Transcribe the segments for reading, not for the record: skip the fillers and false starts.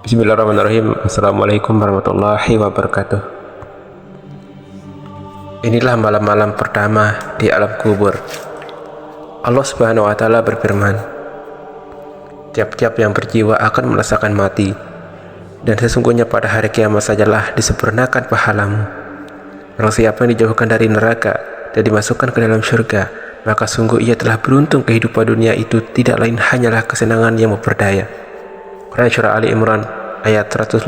Bismillahirrahmanirrahim. Assalamualaikum warahmatullahi wabarakatuh. Inilah malam-malam pertama di alam kubur. Allah Subhanahu wa Ta'ala berfirman, tiap-tiap yang berjiwa akan merasakan mati, dan sesungguhnya pada hari kiamat sajalah disempurnakan pahalamu. Barang siapa yang dijauhkan dari neraka dan dimasukkan ke dalam surga, maka sungguh ia telah beruntung. Kehidupan dunia itu tidak lain hanyalah kesenangan yang memperdaya. Quran Surah Ali Imran ayat 185.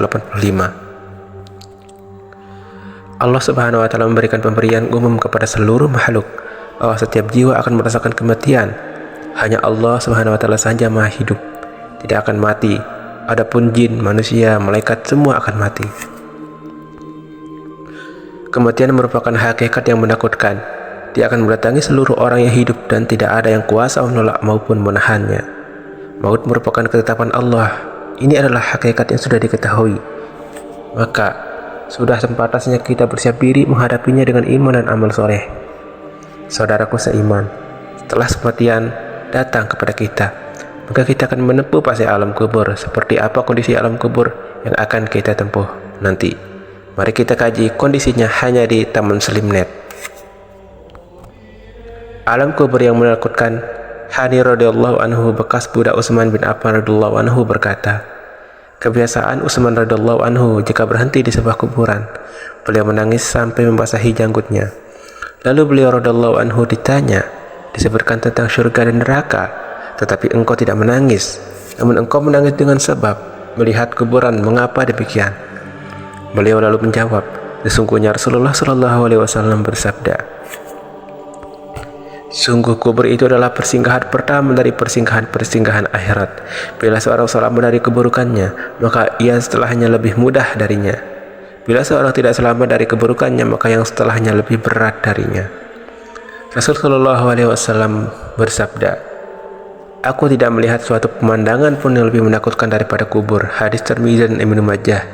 Allah Subhanahu wa Ta'ala memberikan pemberian umum kepada seluruh makhluk bahwa setiap jiwa akan merasakan kematian. Hanya Allah Subhanahu wa Ta'ala saja Maha Hidup, tidak akan mati. Adapun jin, manusia, malaikat semua akan mati. Kematian merupakan hakikat yang menakutkan. Dia akan mendatangi seluruh orang yang hidup dan tidak ada yang kuasa menolak maupun menahannya. Maut merupakan ketetapan Allah. Ini adalah hakikat yang sudah diketahui. Maka sudah sepantasnya kita bersiap diri menghadapinya dengan iman dan amal soleh. Saudaraku seiman, setelah kematian datang kepada kita, maka kita akan menempuh fase alam kubur. Seperti apa kondisi alam kubur yang akan kita tempuh nanti? Mari kita kaji kondisinya hanya di Taman Slimnet. Alam kubur yang menakutkan. Hani radhiyallahu anhu, bekas budak Utsman bin Affan radhiyallahu anhu berkata, kebiasaan Utsman radhiyallahu anhu jika berhenti di sebuah kuburan, beliau menangis sampai membasahi janggutnya. Lalu beliau radhiyallahu anhu ditanya, disebutkan tentang surga dan neraka, tetapi engkau tidak menangis, namun engkau menangis dengan sebab melihat kuburan. Mengapa demikian? Beliau lalu menjawab, sesungguhnya Rasulullah Shallallahu Alaihi Wasallam bersabda, sungguh kubur itu adalah persinggahan pertama dari persinggahan-persinggahan akhirat. Bila seorang selamat dari keburukannya, maka ia setelahnya lebih mudah darinya. Bila seorang tidak selamat dari keburukannya, maka yang setelahnya lebih berat darinya. Rasulullah SAW bersabda, aku tidak melihat suatu pemandangan pun yang lebih menakutkan daripada kubur. Hadis Tirmidzi dan Ibnu Majah,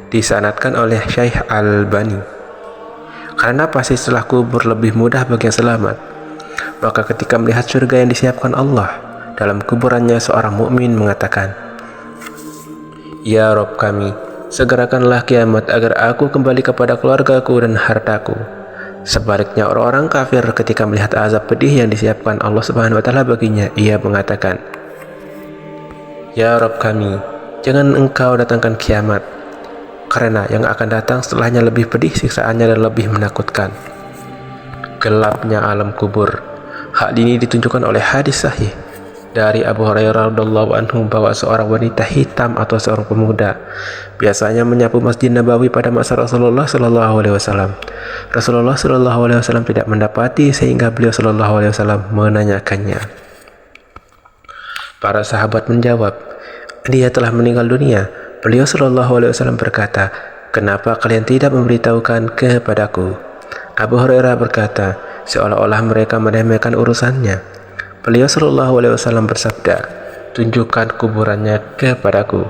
disanadkan oleh Syekh Al-Albani. Karena pasti setelah kubur lebih mudah bagi yang selamat. Maka ketika melihat surga yang disiapkan Allah dalam kuburannya, seorang mukmin mengatakan, ya Rob kami, segerakanlah kiamat agar aku kembali kepada keluargaku dan hartaku. Sebaliknya orang-orang kafir ketika melihat azab pedih yang disiapkan Allah Subhanahu wa Ta'ala baginya, ia mengatakan, ya Rob kami, jangan engkau datangkan kiamat, karena yang akan datang setelahnya lebih pedih siksaannya dan lebih menakutkan. Gelapnya alam kubur. Hal ini ditunjukkan oleh hadis sahih dari Abu Hurairah radhiyallahu anhu bahwa seorang wanita hitam atau seorang pemuda biasanya menyapu Masjid Nabawi pada masa Rasulullah Shallallahu Alaihi Wasallam. Rasulullah Shallallahu Alaihi Wasallam tidak mendapati sehingga beliau Shallallahu Alaihi Wasallam menanyakannya. Para sahabat menjawab, dia telah meninggal dunia. Beliau Shallallahu Alaihi Wasallam berkata, kenapa kalian tidak memberitahukan kepadaku? Abu Hurairah berkata, seolah-olah mereka meremehkan urusannya. Beliau Shallallahu Alaihi Wasallam bersabda, tunjukkan kuburannya kepadaku.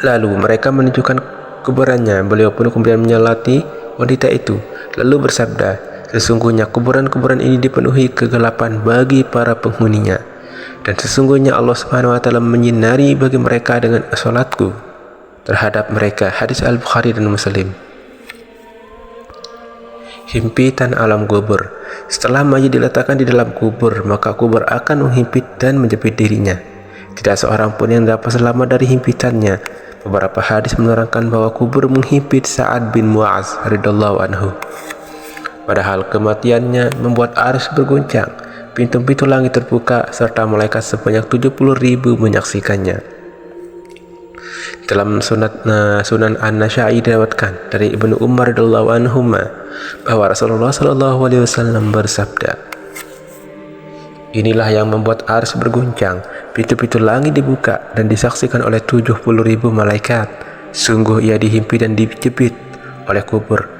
Lalu mereka menunjukkan kuburannya. Beliau pun kemudian menyalati wanita itu, lalu bersabda, sesungguhnya kuburan-kuburan ini dipenuhi kegelapan bagi para penghuninya, dan sesungguhnya Allah Subhanahu wa Ta'ala menyinari bagi mereka dengan salatku terhadap mereka. Hadis Al-Bukhari dan Muslim. Himpitan alam kubur. Setelah mayit diletakkan di dalam kubur, maka kubur akan menghimpit dan menjepit dirinya. Tidak seorang pun yang dapat selamat dari himpitannya. Beberapa hadis menerangkan bahwa kubur menghimpit Sa'ad bin Mu'az radhiyallahu anhu. Padahal kematiannya membuat arus berguncang, pintu-pintu langit terbuka, serta malaikat sebanyak 70.000 menyaksikannya. Dalam Sunan An-Nasa'i diriwayatkan dari Ibnu Umar radhiyallahu anhu bahwa Rasulullah Shallallahu Alaihi Wasallam bersabda, inilah yang membuat ars berguncang, pintu-pintu langit dibuka dan disaksikan oleh 70.000 malaikat. Sungguh ia dihimpit dan dijepit oleh kubur,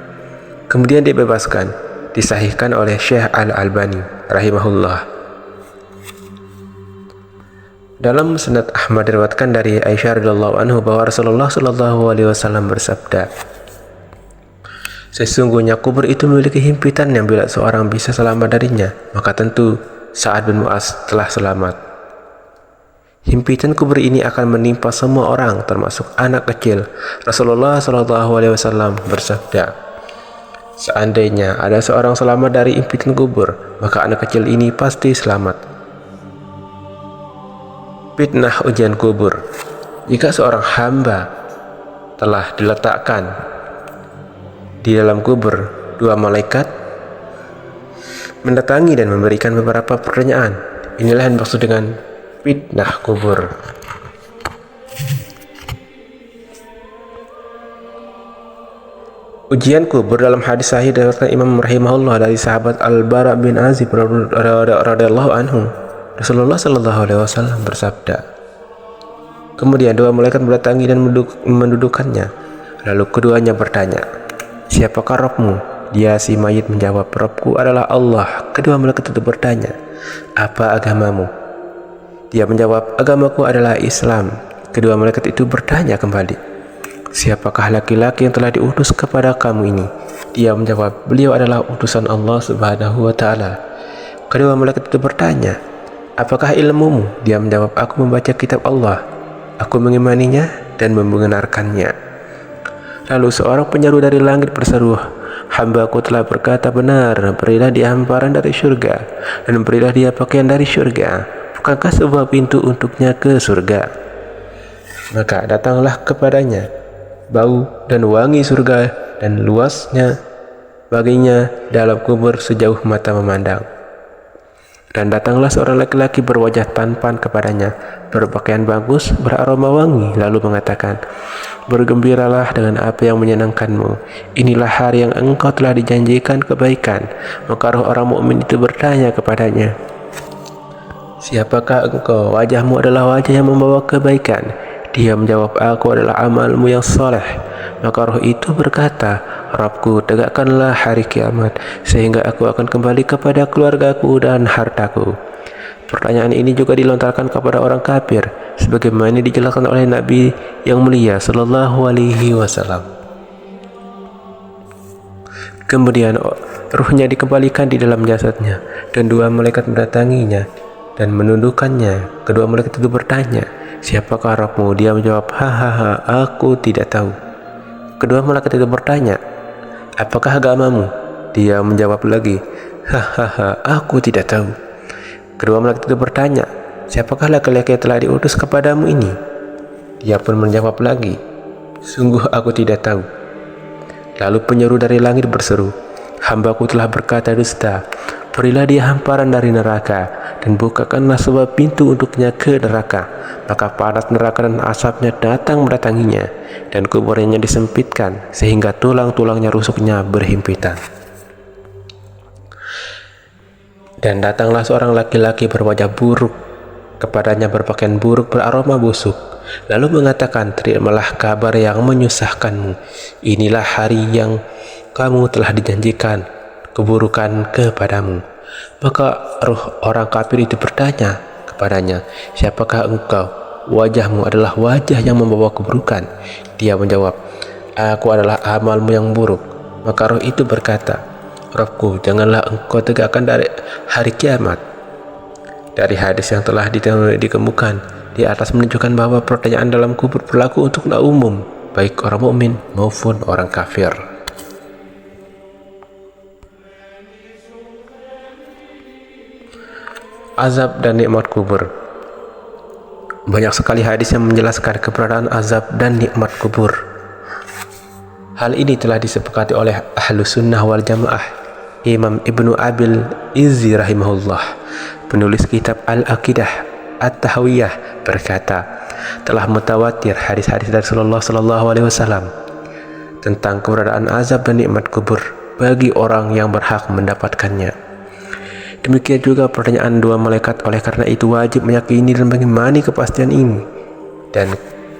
kemudian dibebaskan. Disahihkan oleh Syekh Al-Albani rahimahullah. Dalam Musnad Ahmad diriwayatkan dari Aisyah radhiyallahu anhu bahwa Rasulullah Shallallahu Alaihi Wasallam bersabda, sesungguhnya kubur itu memiliki himpitan yang bila seorang bisa selamat darinya, maka tentu Sa'ad bin Mu'az telah selamat. Himpitan kubur ini akan menimpa semua orang, termasuk anak kecil. Rasulullah SAW bersabda, seandainya ada seorang selamat dari himpitan kubur, maka anak kecil ini pasti selamat. Fitnah ujian kubur. Jika seorang hamba telah diletakkan di dalam kubur, dua malaikat mendatangi dan memberikan beberapa pertanyaan. Inilah yang dimaksud dengan fitnah kubur. Ujian kubur dalam hadis sahih diriwayatkan Imam rahimahullah dari sahabat Al-Bara bin Azib radhiyallahu anhu. Rasulullah SAW bersabda, kemudian dua malaikat mendatangi dan mendudukannya. Lalu keduanya bertanya, siapakah Rabbmu? Dia si mayit menjawab, Rabbku adalah Allah. Kedua malaikat itu bertanya, apa agamamu? Dia menjawab, agamaku adalah Islam. Kedua malaikat itu bertanya kembali, siapakah laki-laki yang telah diutus kepada kamu ini? Dia menjawab, beliau adalah utusan Allah Subhanahu wa ta'ala. Kedua malaikat itu bertanya, apakah ilmumu? Dia menjawab, aku membaca kitab Allah, aku mengimaninya dan membenarkannya. Lalu seorang penyeru dari langit berseru, hamba-Ku telah berkata benar, berilah dia hamparan dari surga dan berilah dia pakaian dari surga. Bukankah sebuah pintu untuknya ke surga? Maka datanglah kepadanya bau dan wangi surga dan luasnya baginya dalam kubur sejauh mata memandang. Dan datanglah seorang laki-laki berwajah tampan kepadanya, berpakaian bagus, beraroma wangi, lalu mengatakan, bergembiralah dengan apa yang menyenangkanmu. Inilah hari yang engkau telah dijanjikan kebaikan. Maka roh orang mukmin itu bertanya kepadanya, siapakah engkau? Wajahmu adalah wajah yang membawa kebaikan. Dia menjawab, aku adalah amalmu yang soleh. Maka roh itu berkata, Rabbku, tegakkanlah hari kiamat, sehingga aku akan kembali kepada keluargaku dan hartaku. Pertanyaan ini juga dilontarkan kepada orang kafir, sebagaimana dijelaskan oleh Nabi yang mulia Sallallahu Alaihi Wasallam. Kemudian ruhnya dikembalikan di dalam jasadnya, dan dua malaikat mendatanginya dan menundukkannya. Kedua malaikat itu bertanya, siapakah Rabbmu? Dia menjawab, hahaha, aku tidak tahu. Kedua malaikat itu bertanya, apakah agamamu? Dia menjawab lagi, hahaha, aku tidak tahu. Kedua malaikat itu bertanya, siapakah laki-laki yang telah diutus kepadamu ini? Dia pun menjawab lagi, sungguh aku tidak tahu. Lalu penyeru dari langit berseru, hamba-Ku telah berkata dusta, berilah dia hamparan dari neraka dan bukakanlah sebuah pintu untuknya ke neraka. Maka panas neraka dan asapnya datang mendatanginya dan kuburnya disempitkan sehingga tulang-tulangnya rusuknya berhimpitan. Dan datanglah seorang laki-laki berwajah buruk, kepadanya berpakaian buruk beraroma busuk, lalu mengatakan, terimalah kabar yang menyusahkanmu. Inilah hari yang kamu telah dijanjikan keburukan kepadamu. Maka roh orang kafir itu bertanya kepadanya, siapakah engkau? Wajahmu adalah wajah yang membawa keburukan. Dia menjawab, aku adalah amalmu yang buruk. Maka roh itu berkata, Rabbku, janganlah engkau tegakkan dari hari kiamat. Dari hadis yang telah dikemukakan di atas menunjukkan bahwa pertanyaan dalam kubur berlaku untuk umum, baik orang mukmin maupun orang kafir. Azab dan nikmat kubur. Banyak sekali hadis yang menjelaskan keberadaan azab dan nikmat kubur. Hal ini telah disepakati oleh Ahlus Sunnah wal Jamaah. Imam Ibnu Abil Izzi rahimahullah, penulis kitab Al-Aqidah At-Tahawiyah, berkata, telah mutawatir hadis-hadis dari Rasulullah SAW tentang keberadaan azab dan nikmat kubur bagi orang yang berhak mendapatkannya. Demikian juga pertanyaan dua malaikat. Oleh karena itu wajib meyakini dan mengimani kepastian ini, dan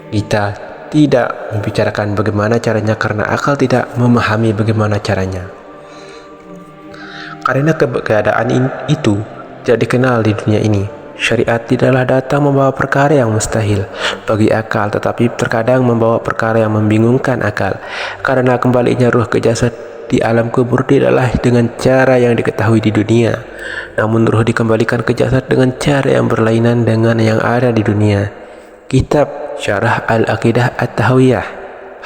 kita tidak membicarakan bagaimana caranya karena akal tidak memahami bagaimana caranya. Karena keadaan itu tidak dikenal di dunia ini, syariat tidaklah datang membawa perkara yang mustahil bagi akal, tetapi terkadang membawa perkara yang membingungkan akal. Karena kembalinya ruh ke jasad di alam kubur tidaklah dengan cara yang diketahui di dunia, namun ruh dikembalikan ke jasad dengan cara yang berlainan dengan yang ada di dunia. Kitab Syarah Al-Aqidah At-Tahawiyah,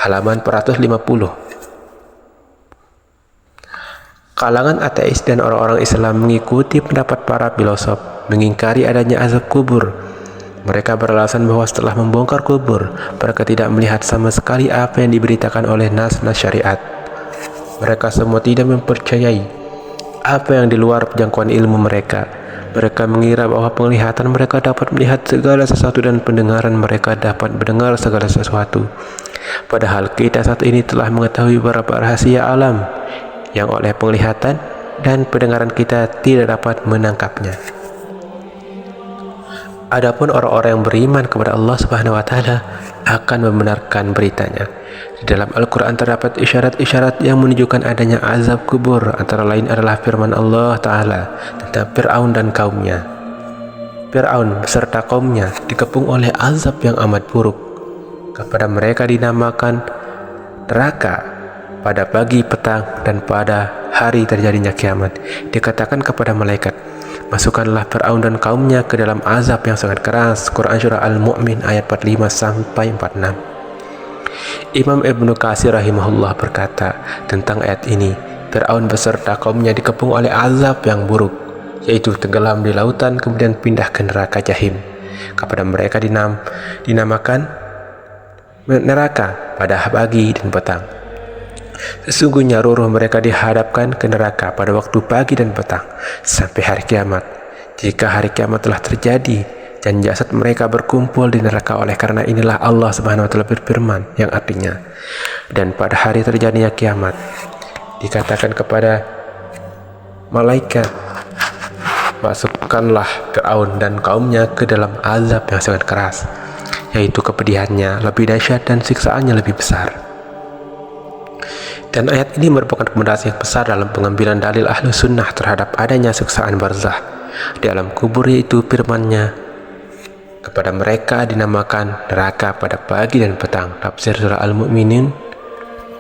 halaman 450. Kalangan ateis dan orang-orang Islam mengikuti pendapat para filosof, mengingkari adanya azab kubur. Mereka beralasan bahwa setelah membongkar kubur, mereka tidak melihat sama sekali apa yang diberitakan oleh nas-nas syariat. Mereka semua tidak mempercayai apa yang di luar jangkauan ilmu mereka. Mereka mengira bahwa penglihatan mereka dapat melihat segala sesuatu dan pendengaran mereka dapat mendengar segala sesuatu. Padahal kita saat ini telah mengetahui beberapa rahasia alam yang oleh penglihatan dan pendengaran kita tidak dapat menangkapnya. Adapun orang-orang yang beriman kepada Allah Subhanahu wa taala akan membenarkan beritanya. Di dalam Al-Qur'an terdapat isyarat-isyarat yang menunjukkan adanya azab kubur, antara lain adalah firman Allah taala tentang Fir'aun dan kaumnya. Fir'aun beserta kaumnya dikepung oleh azab yang amat buruk. Kepada mereka dinamakan neraka pada pagi, petang, dan pada hari terjadinya kiamat. Dikatakan kepada malaikat, masukkanlah Fir'aun dan kaumnya ke dalam azab yang sangat keras. Quran Surah Al-Mu'min ayat 45-46. Imam Ibnu Katsir rahimahullah berkata tentang ayat ini, Fir'aun beserta kaumnya dikepung oleh azab yang buruk, yaitu tenggelam di lautan kemudian pindah ke neraka Jahim. Kepada mereka dinamakan neraka pada pagi dan petang. Sesungguhnya ruh mereka dihadapkan ke neraka pada waktu pagi dan petang sampai hari kiamat. Jika hari kiamat telah terjadi dan jasad mereka berkumpul di neraka, oleh karena inilah Allah Subhanahu wa taala berfirman yang artinya, dan pada hari terjadinya kiamat dikatakan kepada malaikat, masukkanlah Fir'aun dan kaumnya ke dalam azab yang sangat keras, yaitu kepedihannya lebih dahsyat dan siksaannya lebih besar. Dan ayat ini merupakan rekomendasi yang besar dalam pengambilan dalil ahlu sunnah terhadap adanya siksaan barzah di alam kubur, yaitu firman-Nya, kepada mereka dinamakan neraka pada pagi dan petang. Tafsir surah Al-Mu'minin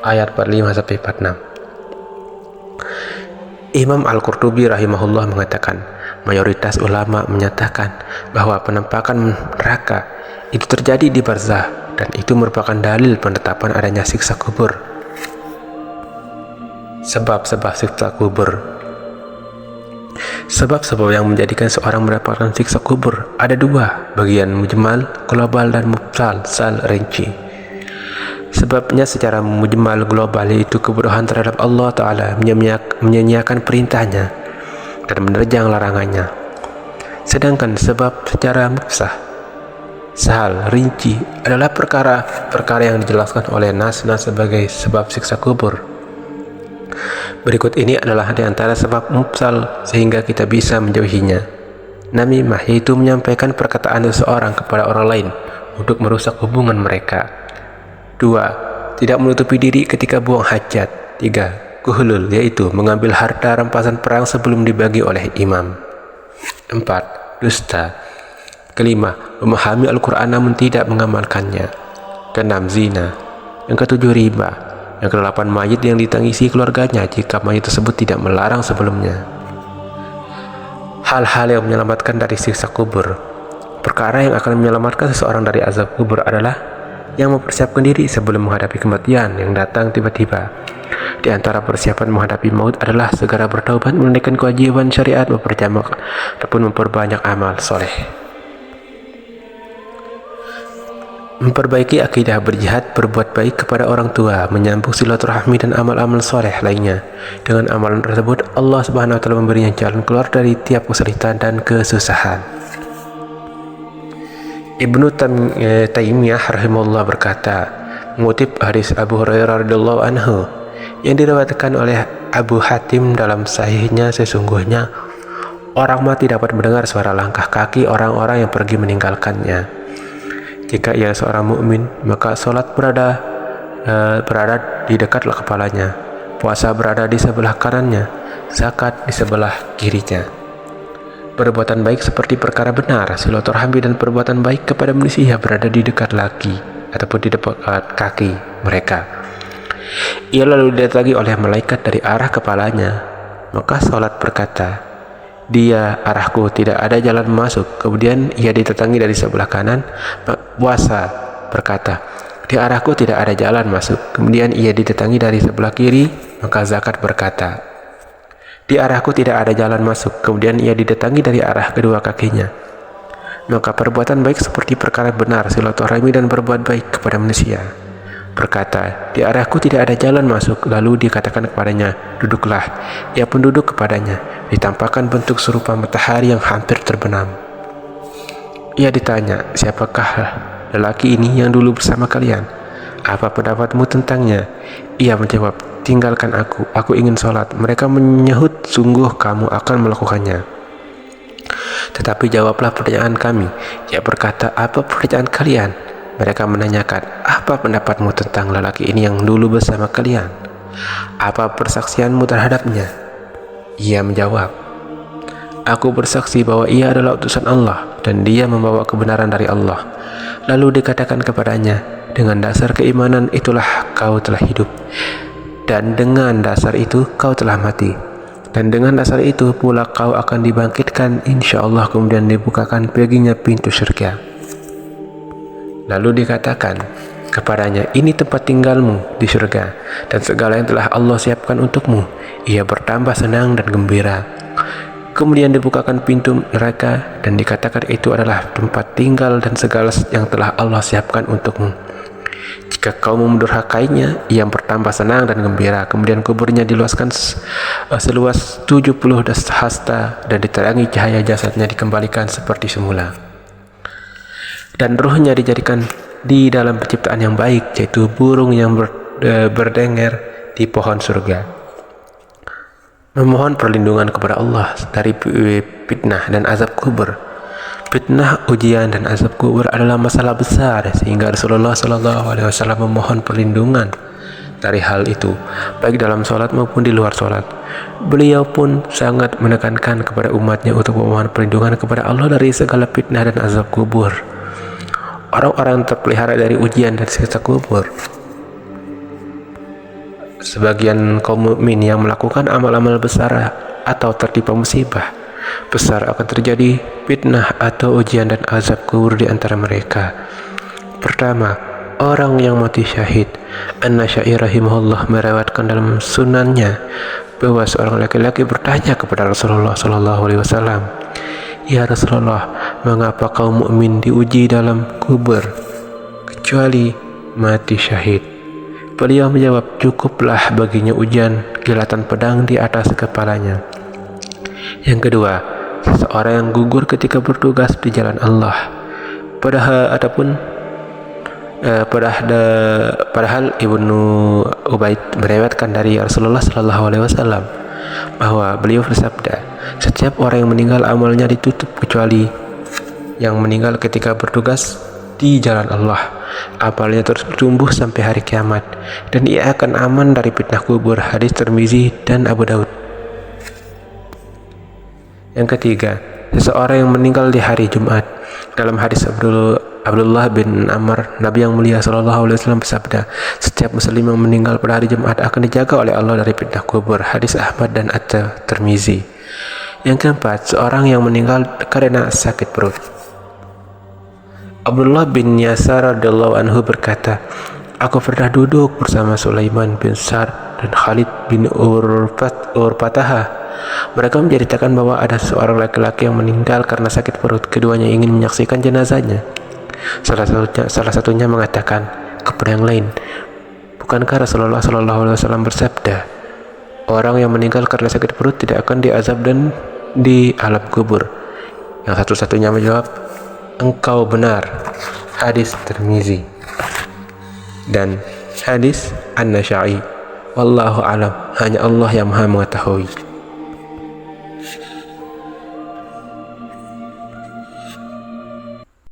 ayat 45-46. Imam Al-Qurtubi rahimahullah mengatakan, mayoritas ulama menyatakan bahwa penampakan neraka itu terjadi di barzah, dan itu merupakan dalil penetapan adanya siksa kubur. Sebab-sebab siksa kubur. Sebab-sebab yang menjadikan seorang mendapatkan siksa kubur ada dua, bagian mujmal, global, dan mufsal, rinci. Sebabnya secara mujmal global yaitu kebodohan terhadap Allah Ta'ala, menyanyiakan perintahnya dan menerjang larangannya. Sedangkan sebab secara mufsal, rinci, adalah perkara yang dijelaskan oleh nas-nas sebagai sebab siksa kubur. Berikut ini adalah di antara sebab mufsal sehingga kita bisa menjauhinya. Namimah, yaitu menyampaikan perkataan seseorang kepada orang lain untuk merusak hubungan mereka. 2. Tidak menutupi diri ketika buang hajat. 3. Kuhulul, yaitu mengambil harta rampasan perang sebelum dibagi oleh imam. 4. Dusta. 5. Memahami Al-Quran namun tidak mengamalkannya. 6. Zina. Yang 7. Riba. Yang 8. Mayit yang ditangisi keluarganya jika mayit tersebut tidak melarang sebelumnya. Hal-hal yang menyelamatkan dari siksa kubur. Perkara yang akan menyelamatkan seseorang dari azab kubur adalah yang mempersiapkan diri sebelum menghadapi kematian yang datang tiba-tiba. Di antara persiapan menghadapi maut adalah segera bertaubat, menunaikan kewajiban syariat, memperbanyak ataupun memperbanyak amal soleh. Memperbaiki akidah, berjihad, berbuat baik kepada orang tua, menyambung silaturahmi dan amal-amal soleh lainnya. Dengan amalan tersebut, Allah Subhanahu wa taala memberinya jalan keluar dari tiap kesulitan dan kesusahan. Ibnu Taimiyah rahimahullah berkata, mengutip hadis Abu Hurairah radhiyallahu anhu yang diriwayatkan oleh Abu Hatim dalam sahihnya, sesungguhnya orang mati dapat mendengar suara langkah kaki orang-orang yang pergi meninggalkannya. Jika ia seorang mukmin, maka sholat berada di dekatlah kepalanya, puasa berada di sebelah kanannya, zakat di sebelah kirinya. Perbuatan baik seperti perkara benar, silaturahmi dan perbuatan baik kepada manusia berada di dekat laki ataupun di dekat kaki mereka. Ia lalu didatangi oleh malaikat dari arah kepalanya. Maka Salat berkata, "Dia arahku, tidak ada jalan masuk." Kemudian ia didatangi dari sebelah kanan. Puasa berkata, "Di arahku tidak ada jalan masuk." Kemudian ia didatangi dari sebelah kiri. Maka Zakat berkata, "Di arahku tidak ada jalan masuk." Kemudian ia didatangi dari arah kedua kakinya. Maka perbuatan baik seperti perkara benar, silaturahmi dan berbuat baik kepada manusia. Berkata, "Di arahku tidak ada jalan masuk." Lalu dikatakan kepadanya, "Duduklah." Ia pun duduk kepadanya. Ditampakkan bentuk serupa matahari yang hampir terbenam. Ia ditanya, "Siapakah lelaki ini yang dulu bersama kalian? Apa pendapatmu tentangnya?" Ia menjawab, "Tinggalkan aku ingin sholat." Mereka menyahut, "Sungguh kamu akan melakukannya. Tetapi jawablah pertanyaan kami." Ia berkata, "Apa pertanyaan kalian?" Mereka menanyakan, "Apa pendapatmu tentang lelaki ini yang dulu bersama kalian? Apa persaksianmu terhadapnya?" Ia menjawab, "Aku bersaksi bahwa ia adalah utusan Allah dan dia membawa kebenaran dari Allah." Lalu dikatakan kepadanya, "Dengan dasar keimanan itulah kau telah hidup, dan dengan dasar itu kau telah mati. Dan dengan dasar itu pula kau akan dibangkitkan insya-Allah." Kemudian dibukakan baginya pintu surga. Lalu dikatakan kepadanya, "Ini tempat tinggalmu di surga dan segala yang telah Allah siapkan untukmu." Ia bertambah senang dan gembira. Kemudian dibukakan pintu neraka dan dikatakan itu adalah tempat tinggal dan segala yang telah Allah siapkan untukmu. Jika kau mendurhakainya, ia bertambah senang dan gembira. Kemudian kuburnya diluaskan seluas 70 hasta dan diterangi cahaya jasadnya dikembalikan seperti semula. Dan ruhnya dijadikan di dalam penciptaan yang baik, yaitu burung yang berdengar di pohon surga. Memohon perlindungan kepada Allah dari fitnah dan azab kubur. Fitnah, ujian, dan azab kubur adalah masalah besar, sehingga Rasulullah SAW memohon perlindungan dari hal itu, baik dalam sholat maupun di luar sholat. Beliau pun sangat menekankan kepada umatnya untuk memohon perlindungan kepada Allah dari segala fitnah dan azab kubur. Orang-orang terpelihara dari ujian dan siksa kubur. Sebagian kaum mukmin yang melakukan amal-amal besar atau tertimpa musibah besar akan terjadi fitnah atau ujian dan azab kubur di antara mereka. Pertama, orang yang mati syahid. An-Nasyai rahimahullah meriwayatkan dalam sunannya bahwa seorang laki-laki bertanya kepada Rasulullah SAW, "Ya Rasulullah, mengapa kaum mukmin diuji dalam kubur kecuali mati syahid?" Beliau menjawab, "Cukuplah baginya ujian kilatan pedang di atas kepalanya." Yang kedua, seseorang yang gugur ketika bertugas di jalan Allah. Padahal Ibnu Ubaid meriwayatkan dari Rasulullah SAW bahwa beliau bersabda, "Setiap orang yang meninggal amalnya ditutup kecuali yang meninggal ketika bertugas di jalan Allah. Amalnya terus bertumbuh sampai hari kiamat, dan ia akan aman dari fitnah kubur." Hadis Tirmizi dan Abu Daud. Yang ketiga, seseorang yang meninggal di hari Jumat. Dalam hadis Abdullah bin Amr, Nabi yang mulia SAW bersabda, "Setiap muslim yang meninggal pada hari Jumat akan dijaga oleh Allah dari fitnah kubur." Hadis Ahmad dan At-Tirmizi. Yang keempat, seorang yang meninggal karena sakit perut. Abdullah bin Yasar radhiyallahu anhu berkata, "Aku pernah duduk bersama Sulaiman bin Sa'd dan Khalid bin Urfatah. Mereka menceritakan bahwa ada seorang laki-laki yang meninggal karena sakit perut. Keduanya ingin menyaksikan jenazahnya. Salah satunya mengatakan kepada yang lain, 'Bukankah Rasulullah SAW bersabda, orang yang meninggal karena sakit perut tidak akan diazab dan di alam kubur?' Yang satu-satunya menjawab, 'Engkau benar.' Hadis Tirmizi dan hadis An-Nasyai. Wallahu alam, hanya Allah yang Maha mengetahui.